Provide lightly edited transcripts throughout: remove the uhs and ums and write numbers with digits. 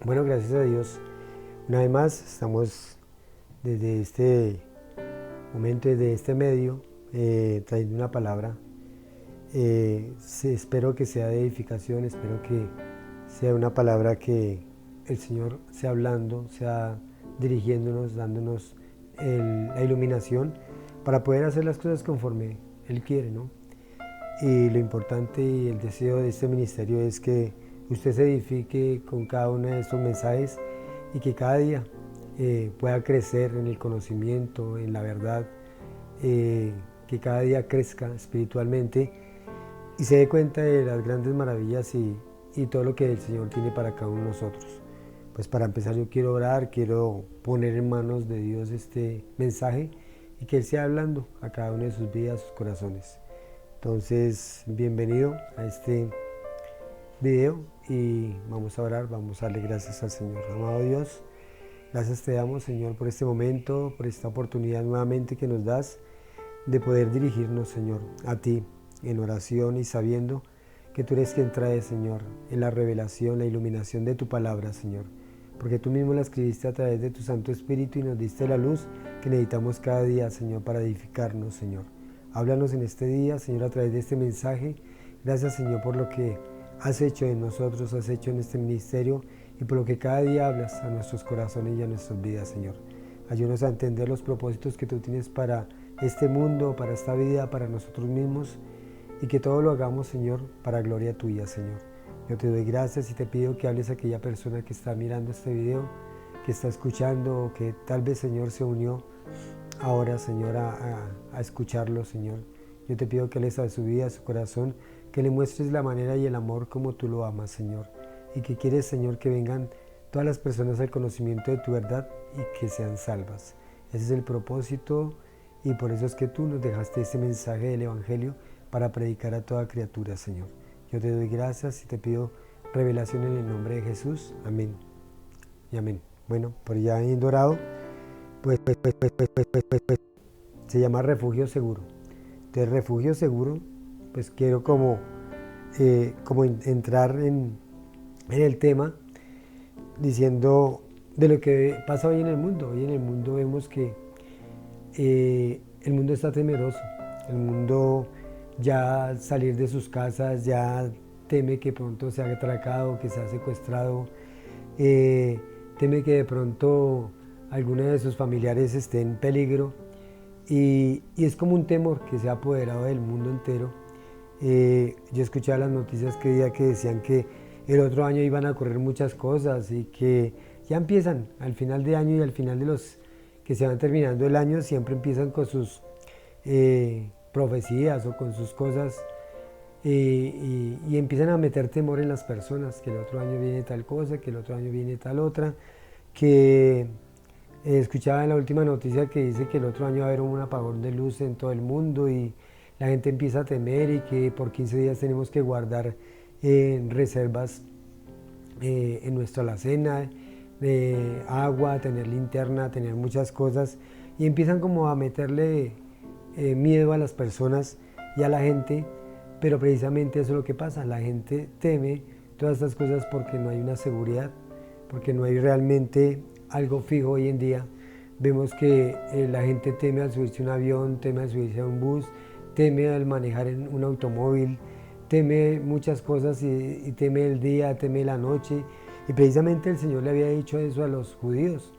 Bueno, gracias a Dios. Una vez más, estamos desde este momento, desde este medio, trayendo una palabra. Espero que sea de edificación, espero que sea una palabra que el Señor sea hablando, sea dirigiéndonos, dándonos la iluminación para poder hacer las cosas conforme Él quiere, ¿no? Y lo importante y el deseo de este ministerio es que usted se edifique con cada uno de estos mensajes y que cada día pueda crecer en el conocimiento, en la verdad, que cada día crezca espiritualmente y se dé cuenta de las grandes maravillas y todo lo que el Señor tiene para cada uno de nosotros. Pues para empezar yo quiero orar, quiero poner en manos de Dios este mensaje y que Él sea hablando a cada uno de sus vidas, sus corazones. Entonces, bienvenido a este video y vamos a orar, vamos a darle gracias al Señor. Amado Dios, gracias te damos, Señor, por este momento, por esta oportunidad nuevamente que nos das de poder dirigirnos, Señor, a ti en oración y sabiendo que tú eres quien trae, Señor, en la revelación, la iluminación de tu palabra, Señor. Porque tú mismo la escribiste a través de tu Santo Espíritu y nos diste la luz que necesitamos cada día, Señor, para edificarnos, Señor. Háblanos en este día, Señor, a través de este mensaje. Gracias, Señor, por lo que has hecho en nosotros, has hecho en este ministerio y por lo que cada día hablas a nuestros corazones y a nuestras vidas, Señor. Ayúdanos a entender los propósitos que tú tienes para este mundo, para esta vida, para nosotros mismos y que todo lo hagamos, Señor, para gloria tuya, Señor. Yo te doy gracias y te pido que hables a aquella persona que está mirando este video, que está escuchando o que tal vez, Señor, se unió ahora, Señor, a escucharlo, Señor. Yo te pido que hables a su vida, a su corazón, que le muestres la manera y el amor como tú lo amas, Señor. Y que quieres, Señor, que vengan todas las personas al conocimiento de tu verdad y que sean salvas. Ese es el propósito y por eso es que tú nos dejaste este mensaje del Evangelio para predicar a toda criatura, Señor. Yo te doy gracias y te pido revelación en el nombre de Jesús. Amén y amén. Bueno, por ya en dorado, se llama refugio seguro. Entonces, refugio seguro, pues quiero como entrar en el tema diciendo de lo que pasa hoy en el mundo. Hoy en el mundo vemos que el mundo está temeroso. El mundo ya salir de sus casas ya teme que pronto sea atracado, que sea secuestrado, teme que de pronto alguno de sus familiares esté en peligro y es como un temor que se ha apoderado del mundo entero. Yo escuchaba las noticias que decían que el otro año iban a ocurrir muchas cosas y que ya empiezan al final de año y al final de los que se van terminando el año siempre empiezan con sus profecías o con sus cosas y empiezan a meter temor en las personas, que el otro año viene tal cosa, que el otro año viene tal otra, que escuchaba en la última noticia que dice que el otro año va a haber un apagón de luz en todo el mundo y la gente empieza a temer y que por 15 días tenemos que guardar reservas en nuestra alacena, agua, tener linterna, tener muchas cosas y empiezan como a meterle miedo a las personas y a la gente, pero precisamente eso es lo que pasa, la gente teme todas estas cosas porque no hay una seguridad, porque no hay realmente algo fijo hoy en día. Vemos que la gente teme al subirse a un avión, teme al subirse a un bus, teme al manejar en un automóvil, teme muchas cosas y teme el día, teme la noche. Y precisamente el Señor le había dicho eso a los judíos.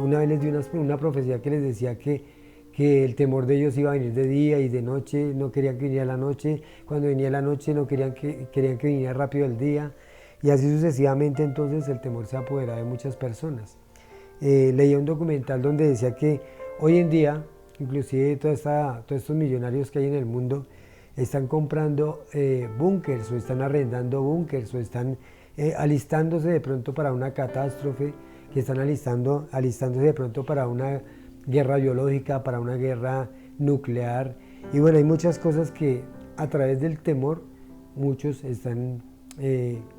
Una vez les dio una profecía que les decía que el temor de ellos iba a venir de día y de noche, no querían que viniera la noche, cuando venía la noche no querían que viniera rápido el día, y así sucesivamente. Entonces el temor se apodera de muchas personas. Leía un documental donde decía que hoy en día, inclusive todos estos millonarios que hay en el mundo, están comprando búnkers o están arrendando búnkers o están alistándose de pronto para una catástrofe, que están alistándose de pronto para una guerra biológica, para una guerra nuclear. Y bueno, hay muchas cosas que a través del temor muchos están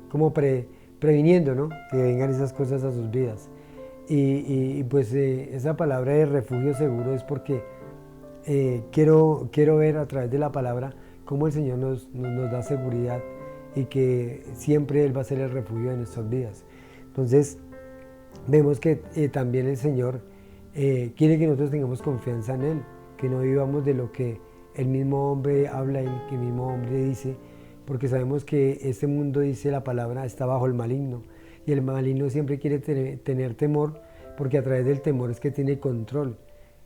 como previniendo, ¿no?, que vengan esas cosas a sus vidas. Pues esa palabra de refugio seguro es porque quiero ver a través de la palabra cómo el Señor nos da seguridad y que siempre Él va a ser el refugio de nuestras vidas. Entonces vemos que también el Señor quiere que nosotros tengamos confianza en Él, que no vivamos de lo que el mismo hombre habla y que el mismo hombre dice, porque sabemos que este mundo, dice la palabra, está bajo el maligno, y el maligno siempre quiere tener temor, porque a través del temor es que tiene control.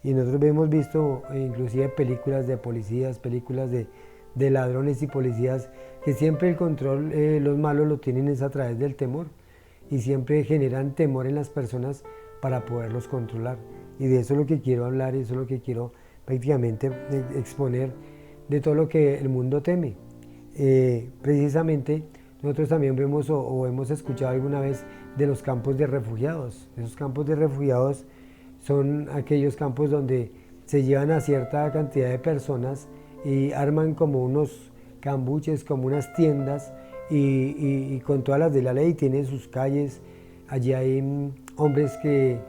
Y nosotros hemos visto inclusive películas de policías, películas de ladrones y policías, que siempre el control, los malos lo tienen es a través del temor, y siempre generan temor en las personas para poderlos controlar. Y de eso es lo que quiero hablar, y eso es lo que quiero prácticamente exponer, de todo lo que el mundo teme. Precisamente nosotros también vemos o hemos escuchado alguna vez de los campos de refugiados. Esos campos de refugiados son aquellos campos donde se llevan a cierta cantidad de personas y arman como unos cambuches, como unas tiendas, y con todas las de la ley, tienen sus calles. Allí hay hombres que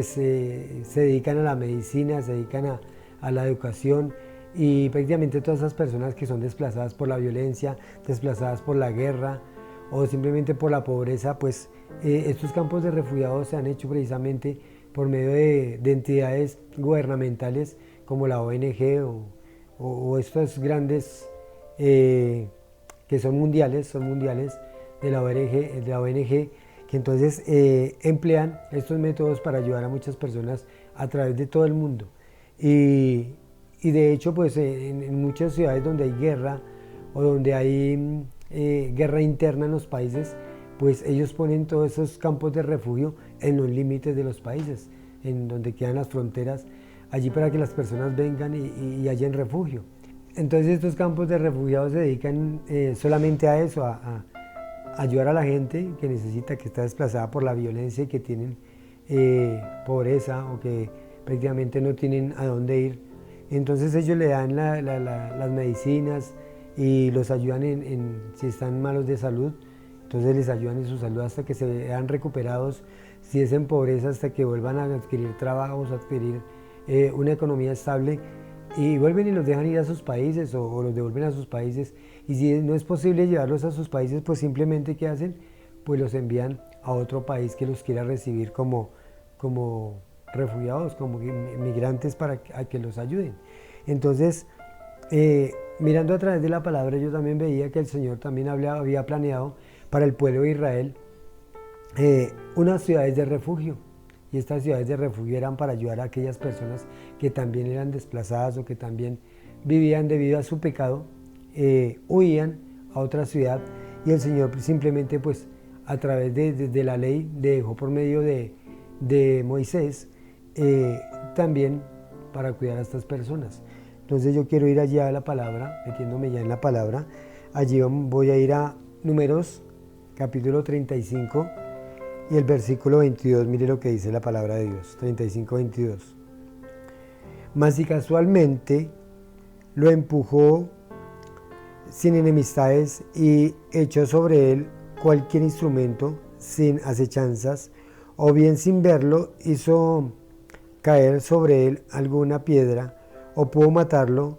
se dedican a la medicina, se dedican a la educación, y prácticamente todas esas personas que son desplazadas por la violencia, desplazadas por la guerra o simplemente por la pobreza, pues estos campos de refugiados se han hecho precisamente por medio de entidades gubernamentales como la ONG o estos grandes que son mundiales de la ONG, que entonces emplean estos métodos para ayudar a muchas personas a través de todo el mundo. Y de hecho, pues en muchas ciudades donde hay guerra o donde hay guerra interna en los países, pues ellos ponen todos esos campos de refugio en los límites de los países, en donde quedan las fronteras, allí para que las personas vengan y hallen refugio. Entonces estos campos de refugiados se dedican solamente a eso, a ayudar a la gente que necesita, que está desplazada por la violencia y que tienen pobreza o que prácticamente no tienen a dónde ir. Entonces ellos le dan las medicinas y los ayudan si están malos de salud, entonces les ayudan en su salud hasta que se vean recuperados, si es en pobreza hasta que vuelvan a adquirir trabajos, adquirir una economía estable, y vuelven y los dejan ir a sus países o los devuelven a sus países. Y si no es posible llevarlos a sus países, pues simplemente ¿qué hacen? Pues los envían a otro país que los quiera recibir como refugiados, como migrantes para que los ayuden. Entonces, mirando a través de la palabra, yo también veía que el Señor también había planeado para el pueblo de Israel unas ciudades de refugio. Y estas ciudades de refugio eran para ayudar a aquellas personas que también eran desplazadas o que también vivían debido a su pecado, huían a otra ciudad, y el Señor simplemente pues a través de la ley dejó por medio de Moisés también para cuidar a estas personas. Entonces yo quiero ir allá a la palabra, metiéndome ya en la palabra. Allí voy a ir a Números capítulo 35 y el versículo 22, mire lo que dice la palabra de Dios, 35, 22. Mas si casualmente lo empujó sin enemistades y echó sobre él cualquier instrumento sin acechanzas, o bien sin verlo hizo caer sobre él alguna piedra, o pudo matarlo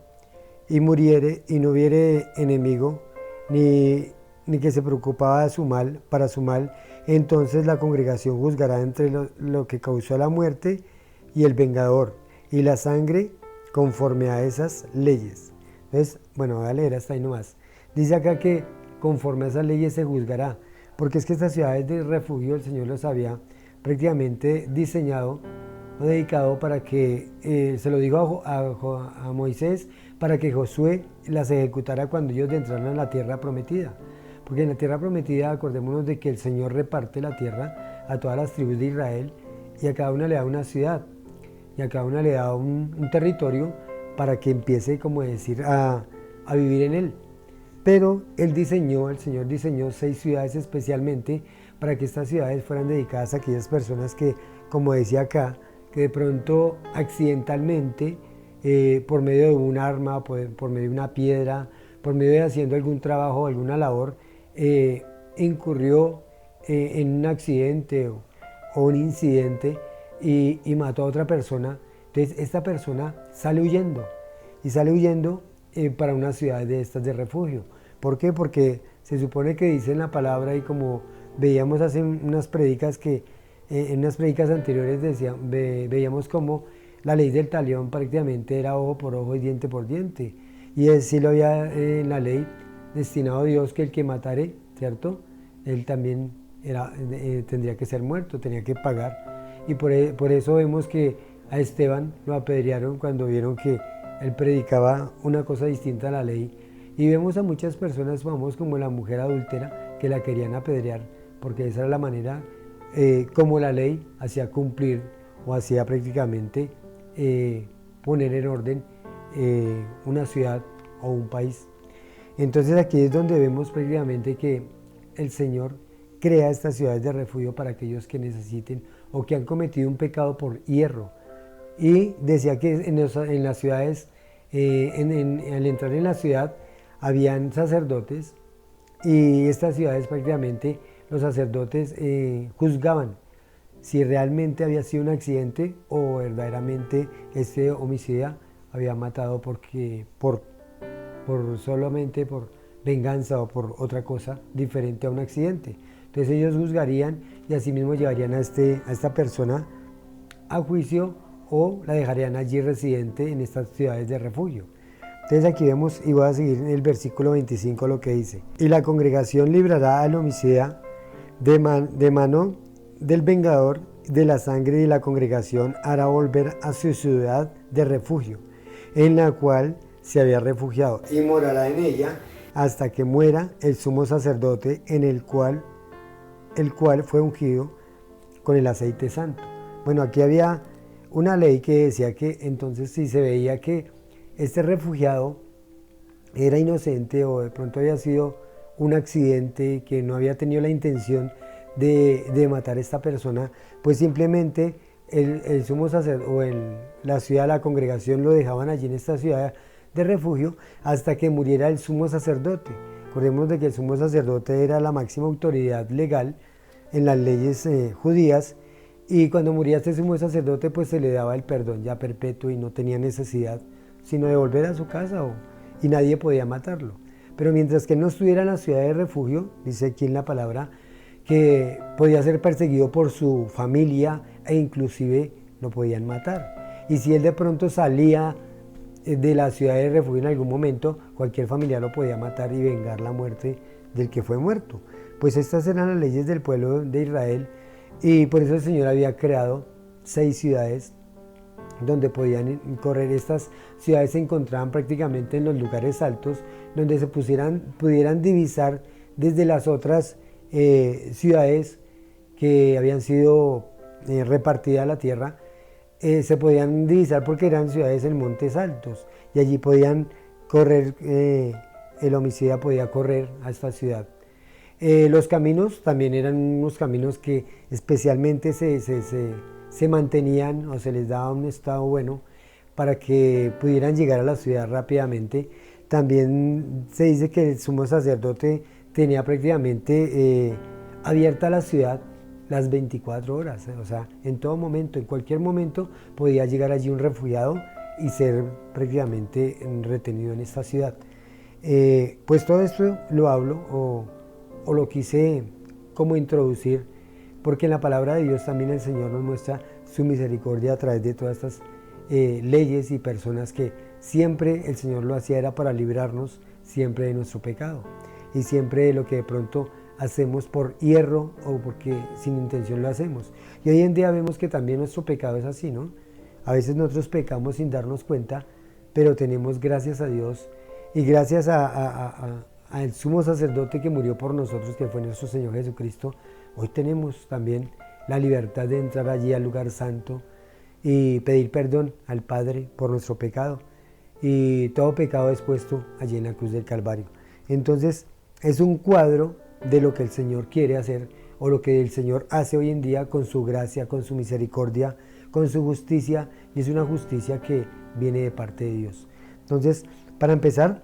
y muriere y no hubiere enemigo, ni que se preocupaba de para su mal, entonces la congregación juzgará entre lo que causó la muerte y el vengador, y la sangre conforme a esas leyes. Entonces, bueno, voy a leer hasta ahí nomás. Dice acá que conforme a esas leyes se juzgará, porque es que estas ciudades de refugio el Señor los había prácticamente diseñado o dedicado para que, se lo dijo a Moisés, para que Josué las ejecutara cuando ellos entraran a la tierra prometida. Porque en la tierra prometida, acordémonos de que el Señor reparte la tierra a todas las tribus de Israel, y a cada una le da una ciudad, y a cada una le da un territorio para que empiece, como decir, a vivir en él. Pero el Señor diseñó 6 ciudades especialmente para que estas ciudades fueran dedicadas a aquellas personas que, como decía acá, que de pronto accidentalmente, por medio de un arma, por medio de una piedra, por medio de haciendo algún trabajo, alguna labor, incurrió en un accidente o un incidente y mató a otra persona. Entonces esta persona sale huyendo para una ciudad de estas de refugio. ¿Por qué? Porque se supone que dice en la palabra, y como veíamos hace unas predicas que, en unas predicas anteriores veíamos como la ley del talión prácticamente era ojo por ojo y diente por diente. Y sí lo había en la ley destinado a Dios que el que matare, ¿cierto? Él también tendría que ser muerto, tenía que pagar. Y por eso vemos que a Esteban lo apedrearon cuando vieron que él predicaba una cosa distinta a la ley. Y vemos a muchas personas, vamos, como la mujer adúltera, que la querían apedrear, porque esa era la manera como la ley hacía cumplir o hacía prácticamente poner en orden una ciudad o un país. Entonces aquí es donde vemos prácticamente que el Señor crea estas ciudades de refugio para aquellos que necesiten o que han cometido un pecado por hierro. Y decía que en las ciudades, al entrar en la ciudad, habían sacerdotes y estas ciudades prácticamente los sacerdotes juzgaban si realmente había sido un accidente o verdaderamente este homicida había matado solamente por venganza o por otra cosa diferente a un accidente. Entonces ellos juzgarían y asimismo llevarían a esta persona a juicio o la dejarían allí residente en estas ciudades de refugio. Entonces aquí vemos, y voy a seguir en el versículo 25 lo que dice: y la congregación librará al homicida de mano del vengador, de la sangre de la congregación hará volver a su ciudad de refugio, en la cual se había refugiado, y morará en ella hasta que muera el sumo sacerdote el cual fue ungido con el aceite santo. Bueno, aquí había una ley que decía que entonces si se veía que este refugiado era inocente o de pronto había sido un accidente, que no había tenido la intención de matar a esta persona, pues simplemente el sumo sacerdote o la ciudad, la congregación lo dejaban allí en esta ciudad de refugio hasta que muriera el sumo sacerdote. Recordemos de que el sumo sacerdote era la máxima autoridad legal en las leyes judías, y cuando moría este sumo sacerdote pues se le daba el perdón ya perpetuo y no tenía necesidad sino de volver a su casa y nadie podía matarlo. Pero mientras que él no estuviera en la ciudad de refugio, dice aquí en la palabra, que podía ser perseguido por su familia e inclusive lo podían matar. Y si él de pronto salía de la ciudad de refugio en algún momento, cualquier familiar lo podía matar y vengar la muerte del que fue muerto. Pues estas eran las leyes del pueblo de Israel, y por eso el Señor había creado 6 ciudades donde podían correr. Estas ciudades se encontraban prácticamente en los lugares altos, donde se pudieran divisar desde las otras ciudades que habían sido repartidas a la tierra. Se podían divisar porque eran ciudades en montes altos, y allí podían correr, el homicida podía correr a esta ciudad. Los caminos también eran unos caminos que especialmente se mantenían o se les daba un estado bueno para que pudieran llegar a la ciudad rápidamente. También se dice que el sumo sacerdote tenía prácticamente abierta la ciudad las 24 horas, o sea, en todo momento, en cualquier momento podía llegar allí un refugiado y ser prácticamente retenido en esta ciudad. Pues todo esto lo hablo o lo quise como introducir, porque en la palabra de Dios también el Señor nos muestra su misericordia a través de todas estas leyes y personas que siempre el Señor lo hacía era para librarnos siempre de nuestro pecado y siempre de lo que de pronto hacemos por hierro o porque sin intención lo hacemos. Y hoy en día vemos que también nuestro pecado es así, ¿no? A veces nosotros pecamos sin darnos cuenta, pero tenemos, gracias a Dios y gracias al sumo sacerdote que murió por nosotros, que fue nuestro Señor Jesucristo, hoy tenemos también la libertad de entrar allí al lugar santo y pedir perdón al Padre por nuestro pecado. Y todo pecado es puesto allí en la cruz del Calvario. Entonces es un cuadro de lo que el Señor quiere hacer o lo que el Señor hace hoy en día con su gracia, con su misericordia, con su justicia, y es una justicia que viene de parte de Dios. Entonces, para empezar,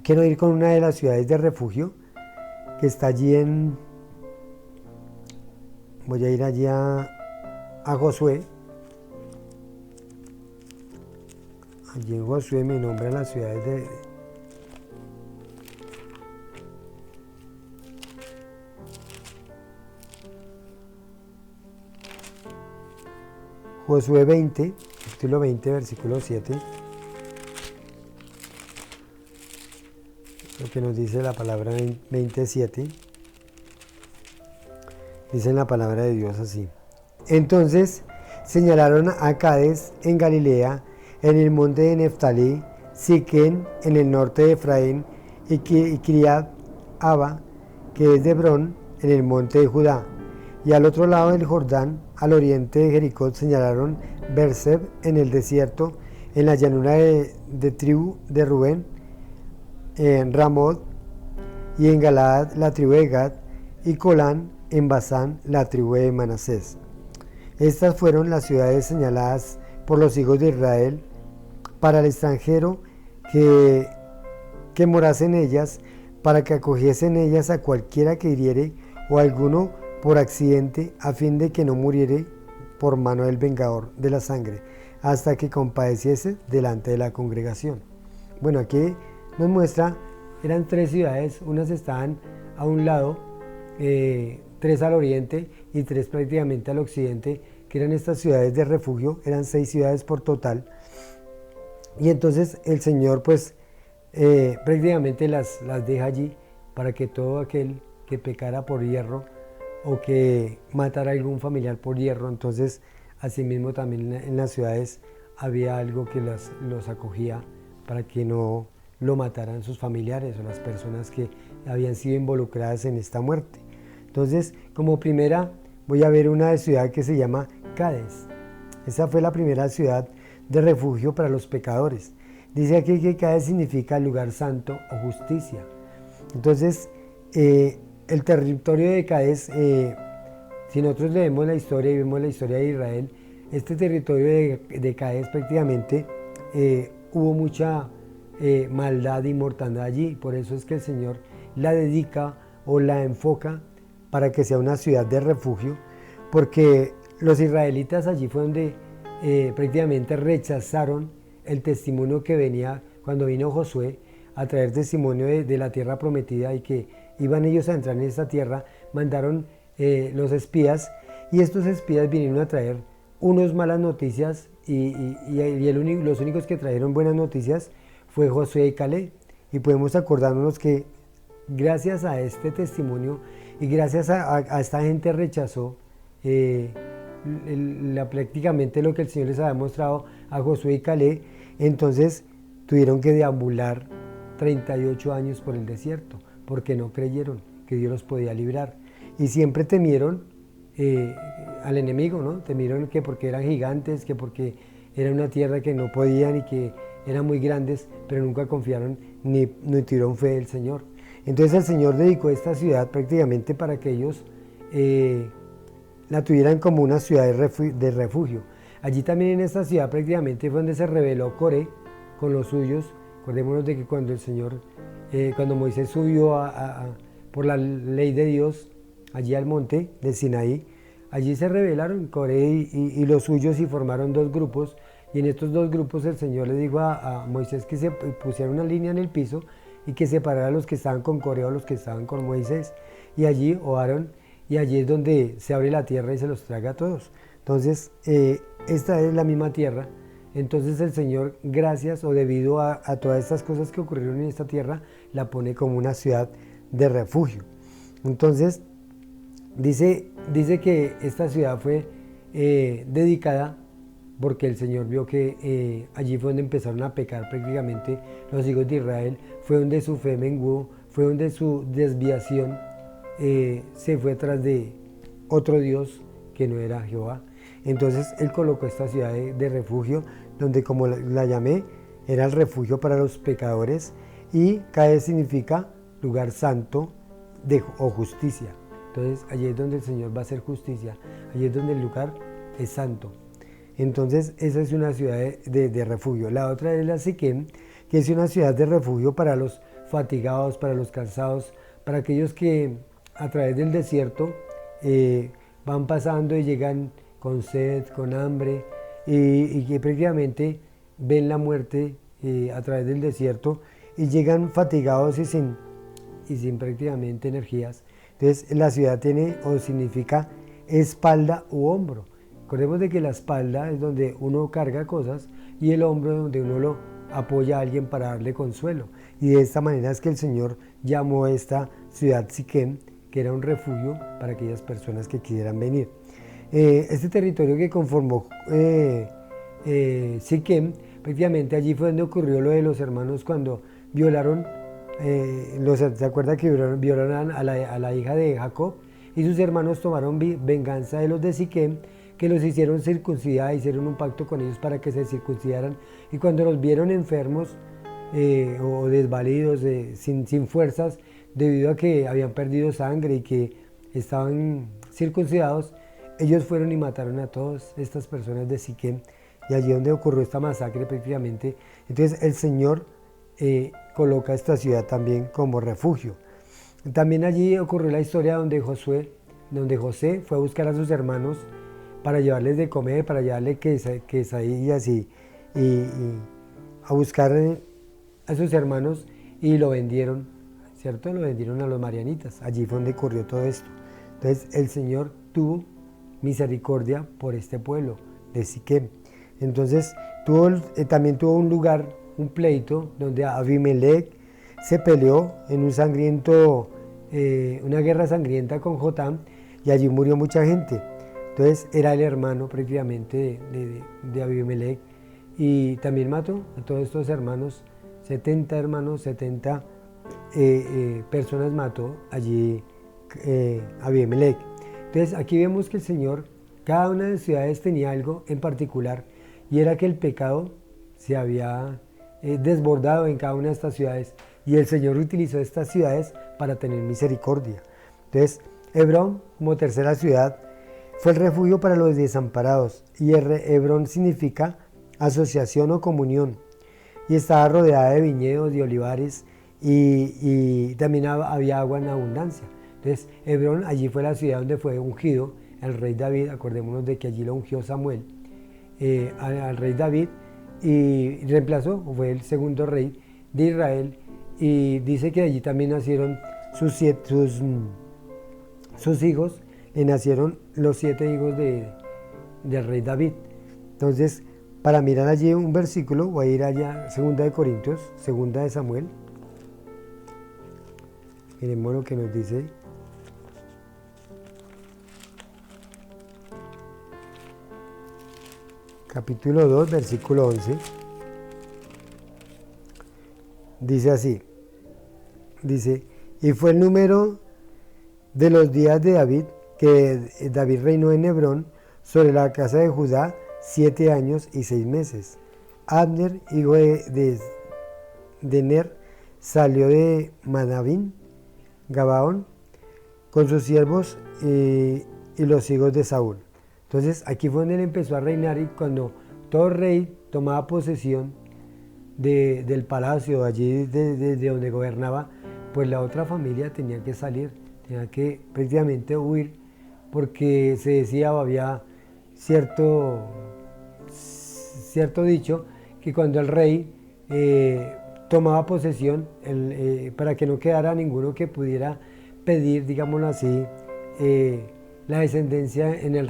quiero ir con una de las ciudades de refugio que está allí voy a ir allí a Josué. Allí en Josué me nombran las ciudades de... Josué 20, capítulo 20, versículo 7. Lo que nos dice la palabra 27. Dice en la palabra de Dios así. Entonces señalaron a Cades en Galilea, en el monte de Neftalí, Siquén en el norte de Efraín y Kiriat Abba, que es de Hebrón, en el monte de Judá. Y al otro lado del Jordán, al oriente de Jericó, señalaron Berseb en el desierto, en la llanura de tribu de Rubén, en Ramot y en Galaad la tribu de Gad, y Colán en Basán la tribu de Manasés. Estas fueron las ciudades señaladas por los hijos de Israel para el extranjero que morase en ellas, para que acogiese en ellas a cualquiera que hiriere o alguno por accidente, a fin de que no muriere por mano del vengador de la sangre, hasta que compadeciese delante de la congregación. Bueno, aquí nos muestra, eran 3 ciudades, unas estaban a un lado, 3 al oriente y 3 prácticamente al occidente, que eran estas ciudades de refugio, eran 6 ciudades por total. Y entonces el Señor pues prácticamente las deja allí para que todo aquel que pecara por hierro o que matara a algún familiar por hierro, entonces asimismo también en las ciudades había algo que los acogía para que no lo mataran sus familiares o las personas que habían sido involucradas en esta muerte. Entonces, como primera, voy a ver una ciudad que se llama Cades. Esa fue la primera ciudad de refugio para los pecadores. Dice aquí que Cades significa lugar santo o justicia. Entonces, el territorio de Cades, si nosotros leemos la historia y vemos la historia de Israel, este territorio de Cades prácticamente hubo mucha maldad y mortandad allí. Por eso es que el Señor la dedica o la enfoca para que sea una ciudad de refugio, porque los israelitas allí fue donde prácticamente rechazaron el testimonio que venía cuando vino Josué a traer testimonio de la tierra prometida y que iban ellos a entrar en esta tierra. Mandaron los espías y estos espías vinieron a traer unas malas noticias y los únicos que trajeron buenas noticias fue Josué y Caleb. Y podemos acordarnos que gracias a este testimonio y gracias a esta gente rechazó prácticamente lo que el Señor les había mostrado a Josué y Caleb. Entonces tuvieron que deambular 38 años por el desierto porque no creyeron que Dios los podía librar y siempre temieron al enemigo, ¿no? Temieron que porque eran gigantes, que porque era una tierra que no podían y que eran muy grandes, pero nunca confiaron ni tuvieron fe del Señor. Entonces el Señor dedicó esta ciudad prácticamente para que ellos la tuvieran como una ciudad de refugio. Allí también en esta ciudad prácticamente fue donde se rebeló Coré con los suyos. Acordémonos de que cuando el Señor, cuando Moisés subió por la ley de Dios allí al monte de Sinaí, allí se rebelaron Coré y los suyos y formaron 2 grupos. Y en estos 2 grupos el Señor le dijo a Moisés que se pusiera una línea en el piso y que separara a los que estaban con Coré o los que estaban con Moisés. Y allí oraron y allí es donde se abre la tierra y se los traga a todos. Entonces, esta es la misma tierra. Entonces el Señor, gracias o debido a todas estas cosas que ocurrieron en esta tierra, la pone como una ciudad de refugio. Entonces, dice que esta ciudad fue dedicada porque el Señor vio que allí fue donde empezaron a pecar prácticamente los hijos de Israel, fue donde su fe menguó, fue donde su desviación se fue tras de otro Dios que no era Jehová. Entonces Él colocó esta ciudad de refugio, donde, como la llamé, era el refugio para los pecadores, y Cades significa lugar santo o justicia. Entonces allí es donde el Señor va a hacer justicia, allí es donde el lugar es santo. Entonces esa es una ciudad de refugio. La otra es la Siquem, que es una ciudad de refugio para los fatigados, para los cansados, para aquellos que a través del desierto van pasando y llegan con sed, con hambre, y que prácticamente ven la muerte a través del desierto y llegan fatigados y sin prácticamente energías. Entonces la ciudad tiene o significa espalda u hombro. Acordemos de que la espalda es donde uno carga cosas y el hombro es donde uno lo apoya a alguien para darle consuelo. Y de esta manera es que el Señor llamó a esta ciudad Siquem, que era un refugio para aquellas personas que quisieran venir. Este territorio que conformó Siquem, efectivamente allí fue donde ocurrió lo de los hermanos cuando violaron, ¿se acuerda que violaron a la hija de Jacob? Y sus hermanos tomaron venganza de los de Siquem, que los hicieron circuncidar, hicieron un pacto con ellos para que se circuncidaran, y cuando los vieron enfermos o desvalidos, sin fuerzas, debido a que habían perdido sangre y que estaban circuncidados, ellos fueron y mataron a todas estas personas de Siquem, y allí donde ocurrió esta masacre prácticamente. Entonces el Señor coloca esta ciudad también como refugio. También allí ocurrió la historia donde José fue a buscar a sus hermanos para llevarles de comer, para llevarles quesadillas y a buscar a sus hermanos, y lo vendieron, ¿cierto? Lo vendieron a los marianitas. Allí fue donde ocurrió todo esto. Entonces el Señor tuvo misericordia por este pueblo de Siquem. Entonces también tuvo un lugar, un pleito, donde Abimelech se peleó en una guerra sangrienta con Jotam, y allí murió mucha gente. Entonces era el hermano prácticamente de Abimelech, y también mató a todos estos hermanos, 70 hermanos, 70 personas mató allí Abimelech. Entonces aquí vemos que el Señor, cada una de las ciudades tenía algo en particular, y era que el pecado se había desbordado en cada una de estas ciudades, y el Señor utilizó estas ciudades para tener misericordia. Entonces Hebrón, como tercera ciudad, fue el refugio para los desamparados, y Hebrón significa asociación o comunión, y estaba rodeada de viñedos y olivares, y también había agua en abundancia. Entonces Hebrón, allí fue la ciudad donde fue ungido el rey David. Acordémonos de que allí lo ungió Samuel al rey David, y reemplazó, fue el segundo rey de Israel, y dice que allí también nacieron sus hijos, le nacieron los 7 hijos del rey David. Entonces, para mirar allí un versículo, voy a ir allá, 2 de Corintios, 2 de Samuel. Miremos lo que nos dice. Capítulo 2, versículo 11. Dice así, y fue el número de los días de David, que David reinó en Hebrón sobre la casa de Judá 7 años y 6 meses. Abner, hijo de Ner, salió de Manabín, Gabaón, con sus siervos y los hijos de Saúl. Entonces aquí fue donde él empezó a reinar, y cuando todo rey tomaba posesión del palacio, allí desde donde gobernaba, pues la otra familia tenía que salir, tenía que prácticamente huir, porque se decía, había cierto dicho, que cuando el rey tomaba posesión, para que no quedara ninguno que pudiera pedir, digámoslo así, la descendencia en el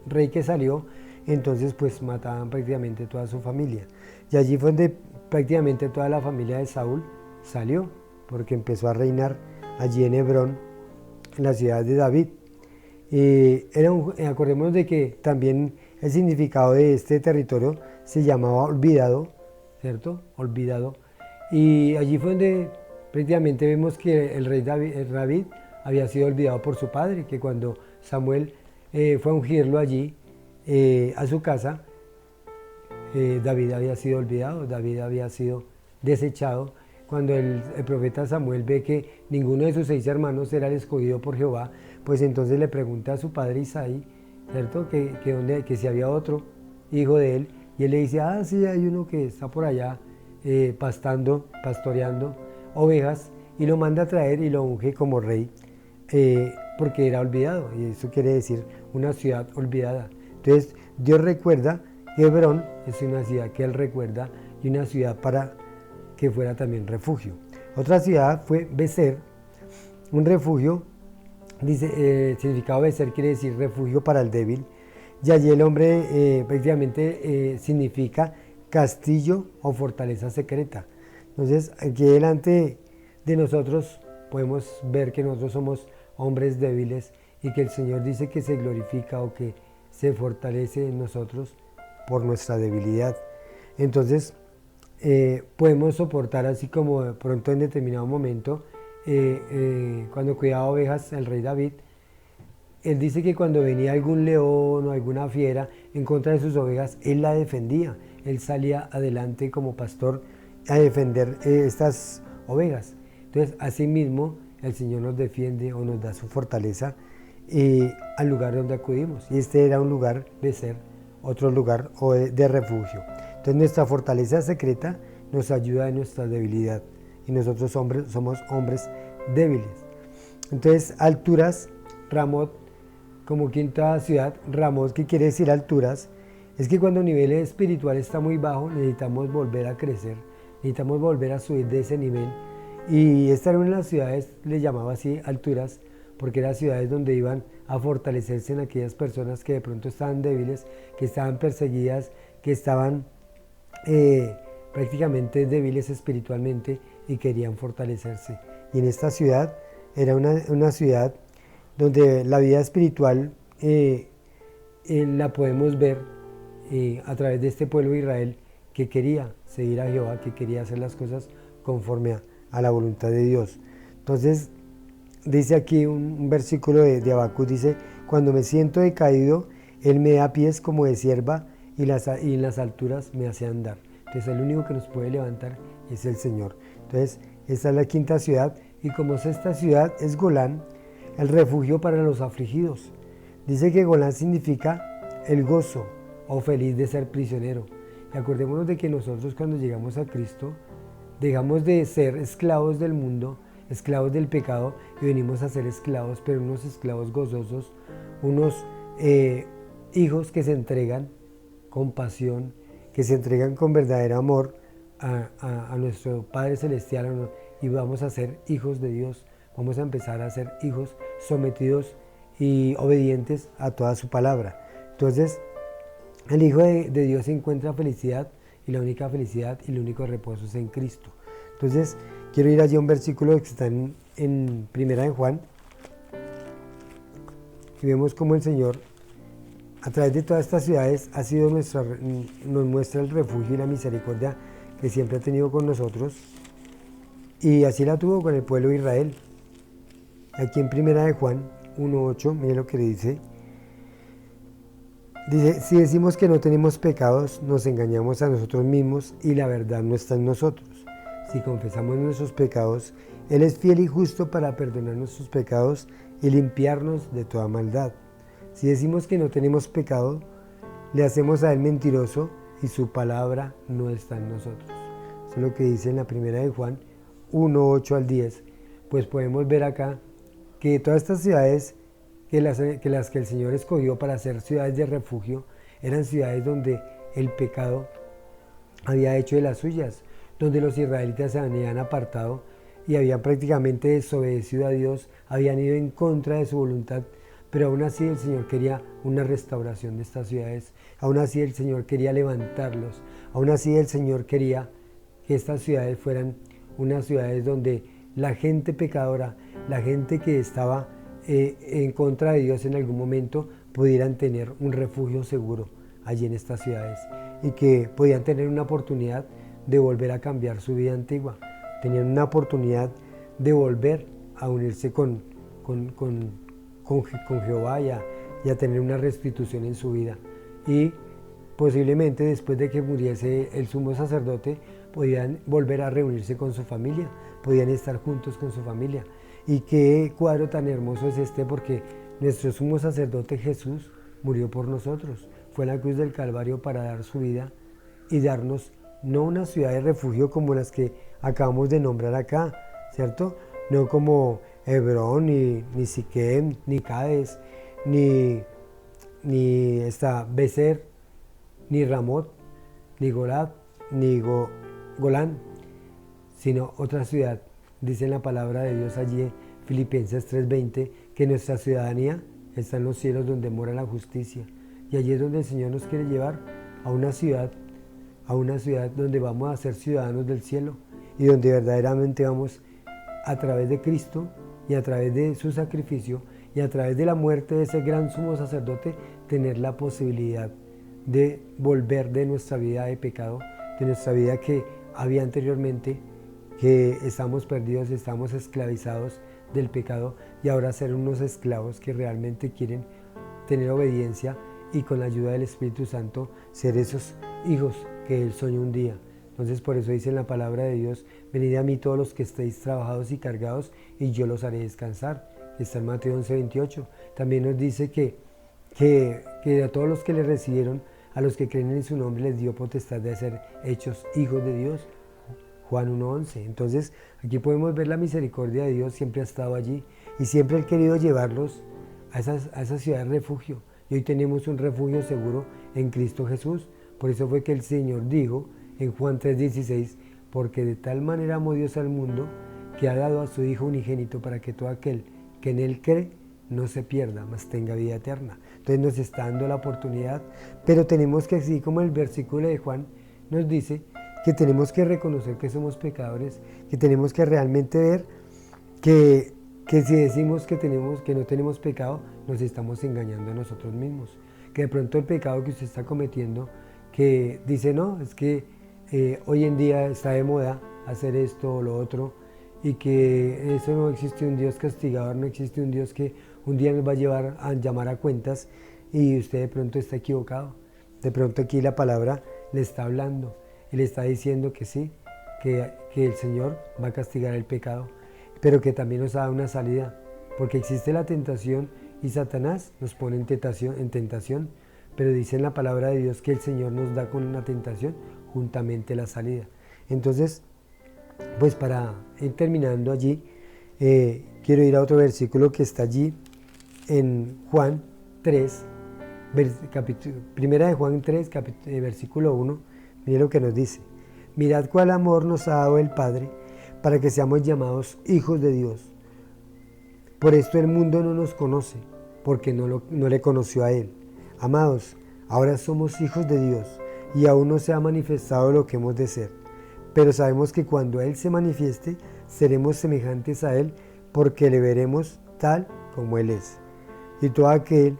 rey que salió, entonces pues mataban prácticamente toda su familia. Y allí fue donde prácticamente toda la familia de Saúl salió, porque empezó a reinar allí en Hebrón, en la ciudad de David. Acordémonos de que también el significado de este territorio se llamaba olvidado, ¿cierto? Olvidado. Y allí fue donde prácticamente vemos que el rey David había sido olvidado por su padre, que cuando Samuel fue a ungirlo allí a su casa, David había sido olvidado, David había sido desechado. Cuando el profeta Samuel ve que ninguno de sus 6 hermanos era el escogido por Jehová, pues entonces le pregunta a su padre Isaí, ¿cierto? Que si había otro hijo de él, y él le dice, sí, hay uno que está por allá pastoreando ovejas, y lo manda a traer y lo unge como rey, porque era olvidado, y eso quiere decir una ciudad olvidada. Entonces Dios recuerda que Hebrón es una ciudad que él recuerda, y una ciudad para que fuera también refugio. Otra ciudad fue Becer, un refugio, dice, el significado Becer quiere decir refugio para el débil, y allí el hombre prácticamente significa castillo o fortaleza secreta. Entonces, aquí delante de nosotros podemos ver que nosotros somos hombres débiles y que el Señor dice que se glorifica o que se fortalece en nosotros por nuestra debilidad. Entonces, podemos soportar, así como de pronto en determinado momento, cuando cuidaba ovejas el rey David, él dice que cuando venía algún león o alguna fiera en contra de sus ovejas, él la defendía. Él salía adelante como pastor a defender estas ovejas. Entonces, asimismo, el Señor nos defiende o nos da su fortaleza al lugar donde acudimos. Y este era un lugar de ser, otro lugar o de refugio. Entonces, nuestra fortaleza secreta nos ayuda en nuestra debilidad. Y nosotros somos hombres débiles. Entonces, alturas, Ramot, como quinta ciudad, Ramot, que quiere decir alturas, es que cuando el nivel espiritual está muy bajo, necesitamos volver a crecer, necesitamos volver a subir de ese nivel. Y esta era una de las ciudades, le llamaba así alturas, porque eran ciudades donde iban a fortalecerse en aquellas personas que de pronto estaban débiles, que estaban perseguidas, que estaban prácticamente débiles espiritualmente y querían fortalecerse. Y en esta ciudad era una ciudad donde la vida espiritual la podemos ver a través de este pueblo de Israel que quería seguir a Jehová, que quería hacer las cosas conforme a la voluntad de Dios. Entonces, dice aquí un versículo de Habacuc, dice, cuando me siento decaído, Él me da pies como de sierva y en las alturas me hace andar. Entonces, el único que nos puede levantar es el Señor. Entonces, esta es la quinta ciudad, y como esta ciudad es Golán, el refugio para los afligidos. Dice que Golán significa el gozo o feliz de ser prisionero. Y acordémonos de que nosotros cuando llegamos a Cristo, dejamos de ser esclavos del mundo, esclavos del pecado, y venimos a ser esclavos, pero unos esclavos gozosos, unos hijos que se entregan con pasión, que se entregan con verdadero amor a nuestro Padre Celestial, y vamos a ser hijos de Dios. Vamos a empezar a ser hijos sometidos y obedientes a toda su palabra. Entonces, el Hijo de Dios encuentra felicidad, y la única felicidad y el único reposo es en Cristo. Entonces, quiero ir allí a un versículo que está en Primera de Juan, y vemos cómo el Señor, a través de todas estas ciudades, nos muestra el refugio y la misericordia que siempre ha tenido con nosotros, y así la tuvo con el pueblo de Israel. Aquí en Primera de Juan 1:8, mire lo que dice. Dice, si decimos que no tenemos pecados, nos engañamos a nosotros mismos y la verdad no está en nosotros. Si confesamos nuestros pecados, Él es fiel y justo para perdonar nuestros pecados y limpiarnos de toda maldad. Si decimos que no tenemos pecado, le hacemos a Él mentiroso y su palabra no está en nosotros. Eso es lo que dice en la Primera de Juan 1:8 al 10. Pues podemos ver acá que todas estas ciudades que las que el Señor escogió para ser ciudades de refugio eran ciudades donde el pecado había hecho de las suyas, donde los israelitas se habían apartado y habían prácticamente desobedecido a Dios, habían ido en contra de su voluntad, pero aún así el Señor quería una restauración de estas ciudades, aún así el Señor quería levantarlos, aún así el Señor quería que estas ciudades fueran unas ciudades donde la gente pecadora, la gente que estaba en contra de Dios en algún momento, pudieran tener un refugio seguro allí en estas ciudades, y que podían tener una oportunidad de volver a cambiar su vida antigua, tenían una oportunidad de volver a unirse con Jehová y a tener una restitución en su vida. Y posiblemente después de que muriese el sumo sacerdote, podían volver a reunirse con su familia, podían estar juntos con su familia. Y qué cuadro tan hermoso es este, porque nuestro sumo sacerdote Jesús murió por nosotros, fue en la cruz del Calvario para dar su vida y darnos no una ciudad de refugio como las que acabamos de nombrar acá, ¿cierto? No como Hebrón, ni Siquem, ni Cades, ni Becer, ni Ramot, ni Golad, ni Golán, sino otra ciudad. Dice en la palabra de Dios allí, Filipenses 3:20, que nuestra ciudadanía está en los cielos donde mora la justicia, Y allí es donde el Señor nos quiere llevar a una ciudad donde vamos a ser ciudadanos del cielo y donde verdaderamente vamos a través de Cristo y a través de su sacrificio y a través de la muerte de ese gran sumo sacerdote tener la posibilidad de volver de nuestra vida de pecado, de nuestra vida que había anteriormente, que estamos perdidos, estamos esclavizados del pecado y ahora ser unos esclavos que realmente quieren tener obediencia y con la ayuda del Espíritu Santo ser esos hijos que Él soñó un día. Entonces por eso dice en la palabra de Dios: venid a mí todos los que estéis trabajados y cargados y yo los haré descansar. Está en Mateo 11:28. También nos dice que a todos los que le recibieron, a los que creen en su nombre, les dio potestad de ser hechos hijos de Dios. Juan 1:11. Entonces aquí podemos ver la misericordia de Dios, siempre ha estado allí y siempre ha querido llevarlos a esa ciudad de refugio. Y hoy tenemos un refugio seguro en Cristo Jesús. Por eso fue que el Señor dijo en Juan 3:16: porque de tal manera amó Dios al mundo que ha dado a su Hijo unigénito para que todo aquel que en Él cree no se pierda, mas tenga vida eterna. Entonces nos está dando la oportunidad, pero tenemos que, así como el versículo de Juan nos dice, que tenemos que reconocer que somos pecadores, que tenemos que realmente ver que si decimos que no tenemos pecado, nos estamos engañando a nosotros mismos. Que de pronto el pecado que usted está cometiendo, que dice, no, es que hoy en día está de moda hacer esto o lo otro, y que eso no existe un Dios castigador, no existe un Dios que un día nos va a llevar a llamar a cuentas, y usted de pronto está equivocado. De pronto aquí la palabra le está hablando y le está diciendo que sí, que el Señor va a castigar el pecado, pero que también nos da una salida, porque existe la tentación y Satanás nos pone en tentación, pero dice en la palabra de Dios que el Señor nos da con una tentación juntamente la salida. Entonces, pues para ir terminando allí, quiero ir a otro versículo que está allí en Juan 3, primera de Juan 3, versículo 1. Mire lo que nos dice: mirad cuál amor nos ha dado el Padre para que seamos llamados hijos de Dios. Por esto el mundo no nos conoce, porque no le conoció a Él. Amados, ahora somos hijos de Dios y aún no se ha manifestado lo que hemos de ser. Pero sabemos que cuando Él se manifieste, seremos semejantes a Él, porque le veremos tal como Él es. Y todo aquel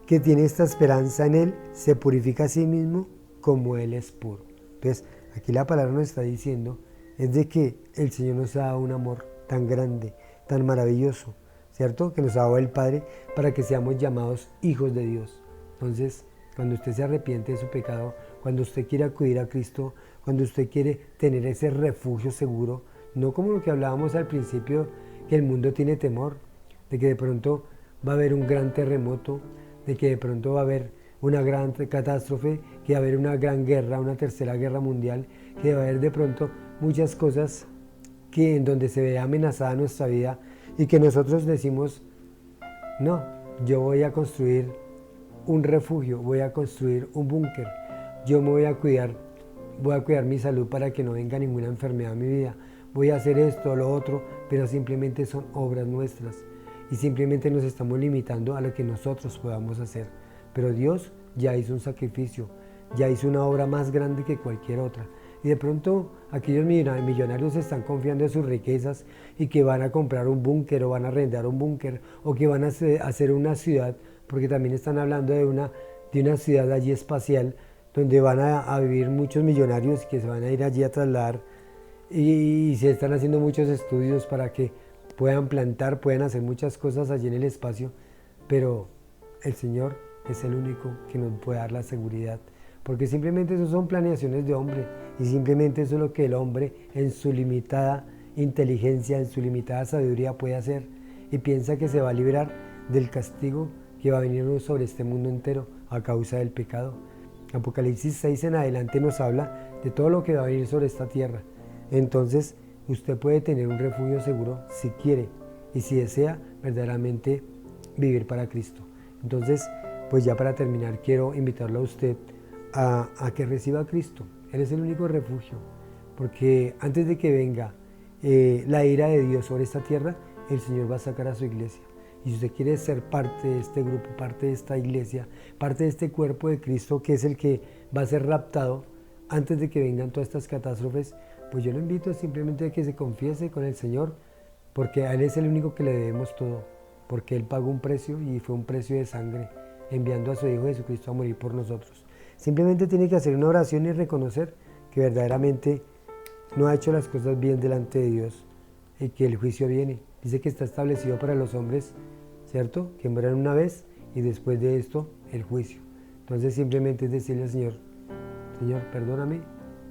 que tiene esta esperanza en Él, se purifica a sí mismo como Él es puro. Entonces, aquí la palabra nos está diciendo, es de que el Señor nos ha dado un amor tan grande, tan maravilloso, ¿cierto? Que nos ha dado el Padre para que seamos llamados hijos de Dios. Entonces, cuando usted se arrepiente de su pecado, cuando usted quiere acudir a Cristo, cuando usted quiere tener ese refugio seguro, no como lo que hablábamos al principio, que el mundo tiene temor, de que de pronto va a haber un gran terremoto, de que de pronto va a haber una gran catástrofe, que va a haber una gran guerra, una tercera guerra mundial, que va a haber de pronto muchas cosas en donde se ve amenazada nuestra vida y que nosotros decimos, no, yo voy a construir un refugio, voy a construir un búnker, yo me voy a cuidar mi salud para que no venga ninguna enfermedad a mi vida, voy a hacer esto o lo otro, pero simplemente son obras nuestras y simplemente nos estamos limitando a lo que nosotros podamos hacer. Pero Dios ya hizo un sacrificio, ya hizo una obra más grande que cualquier otra. Y de pronto aquellos millonarios están confiando en sus riquezas y que van a comprar un búnker o van a arrendar un búnker o que van a hacer una ciudad, porque también están hablando de una ciudad allí espacial donde van a vivir muchos millonarios que se van a ir allí a trasladar y se están haciendo muchos estudios para que puedan plantar, puedan hacer muchas cosas allí en el espacio, pero el Señor es el único que nos puede dar la seguridad, porque simplemente eso son planeaciones de hombre y simplemente eso es lo que el hombre en su limitada inteligencia, en su limitada sabiduría puede hacer y piensa que se va a librar del castigo que va a venir sobre este mundo entero a causa del pecado. Apocalipsis 6 en adelante nos habla de todo lo que va a venir sobre esta tierra. Entonces usted puede tener un refugio seguro si quiere y si desea verdaderamente vivir para Cristo. Entonces, pues ya para terminar quiero invitarlo a usted a que reciba a Cristo. Él es el único refugio, porque antes de que venga la ira de Dios sobre esta tierra, el Señor va a sacar a su iglesia Y si usted quiere ser parte de este grupo, parte de esta iglesia, parte de este cuerpo de Cristo, que es el que va a ser raptado antes de que vengan todas estas catástrofes, pues yo lo invito simplemente a que se confiese con el Señor, porque a Él es el único que le debemos todo, porque Él pagó un precio y fue un precio de sangre, enviando a su Hijo Jesucristo a morir por nosotros. Simplemente tiene que hacer una oración y reconocer que verdaderamente no ha hecho las cosas bien delante de Dios y que el juicio viene. Dice que está establecido para los hombres, ¿cierto? Que mueran una vez y después de esto el juicio. Entonces simplemente es decirle al Señor, Señor, perdóname,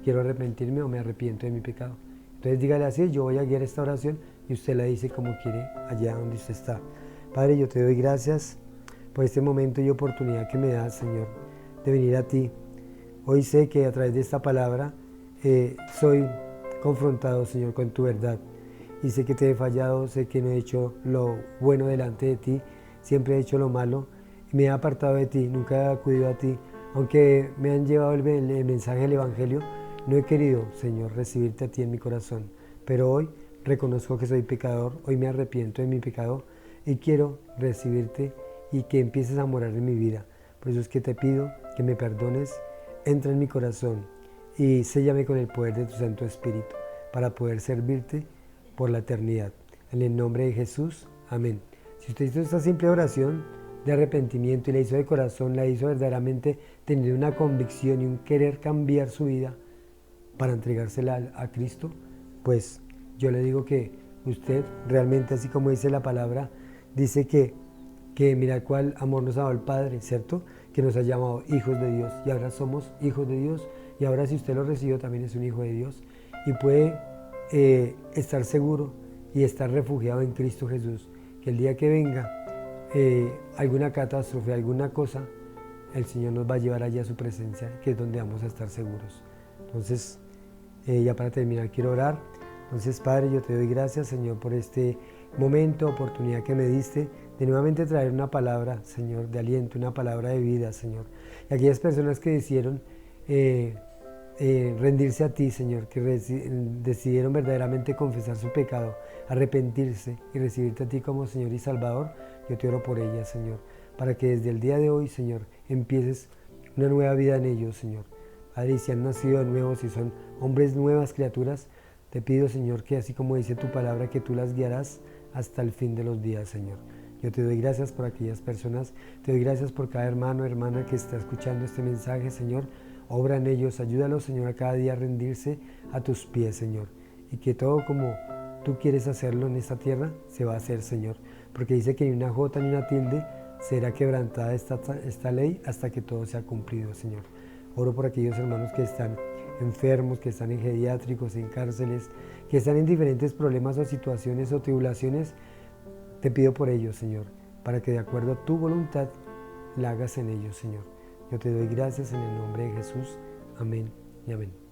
quiero arrepentirme o me arrepiento de mi pecado. Entonces dígale así, yo voy a guiar esta oración y usted la dice como quiere allá donde usted está. Padre, yo te doy gracias por este momento y oportunidad que me das, Señor, de venir a ti. Hoy sé que a través de esta palabra soy confrontado, Señor, con tu verdad. Y sé que te he fallado, sé que no he hecho lo bueno delante de ti, siempre he hecho lo malo y me he apartado de ti, nunca he acudido a ti. Aunque me han llevado el mensaje del Evangelio, no he querido, Señor, recibirte a ti en mi corazón. Pero hoy reconozco que soy pecador, hoy me arrepiento de mi pecado y quiero recibirte y que empieces a morar en mi vida. Por eso es que te pido que me perdones, entra en mi corazón y séllame con el poder de tu Santo Espíritu para poder servirte por la eternidad. En el nombre de Jesús, amén. Si usted hizo esta simple oración de arrepentimiento y la hizo de corazón, la hizo verdaderamente teniendo una convicción y un querer cambiar su vida para entregársela a Cristo, pues yo le digo que usted realmente, así como dice la palabra, dice que mira cuál amor nos ha dado el Padre, ¿cierto? Que nos ha llamado hijos de Dios y ahora somos hijos de Dios y ahora si usted lo recibió también es un hijo de Dios y puede estar seguro y estar refugiado en Cristo Jesús, que el día que venga alguna catástrofe, alguna cosa, el Señor nos va a llevar allá a su presencia, que es donde vamos a estar seguros. Entonces, ya para terminar quiero orar. Entonces, Padre, yo te doy gracias, Señor, por este momento, oportunidad que me diste de nuevamente traer una palabra, Señor, de aliento, una palabra de vida, Señor. Y aquellas personas que decidieron rendirse a ti, Señor, que decidieron verdaderamente confesar su pecado, arrepentirse y recibirte a ti como Señor y Salvador, yo te oro por ellas, Señor, para que desde el día de hoy, Señor, empieces una nueva vida en ellos, Señor. Padre, y si han nacido de nuevo, si son hombres nuevas criaturas, te pido, Señor, que así como dice tu palabra, que tú las guiarás hasta el fin de los días, Señor. Yo te doy gracias por aquellas personas, te doy gracias por cada hermano, hermana que está escuchando este mensaje, Señor. Obra en ellos, ayúdalos, Señor, a cada día a rendirse a tus pies, Señor. Y que todo como tú quieres hacerlo en esta tierra, se va a hacer, Señor. Porque dice que ni una jota ni una tilde será quebrantada esta ley hasta que todo sea cumplido, Señor. Oro por aquellos hermanos que están enfermos, que están en geriátricos, en cárceles, que están en diferentes problemas o situaciones o tribulaciones. Te pido por ellos, Señor, para que de acuerdo a tu voluntad la hagas en ellos, Señor. Yo te doy gracias en el nombre de Jesús. Amén y amén.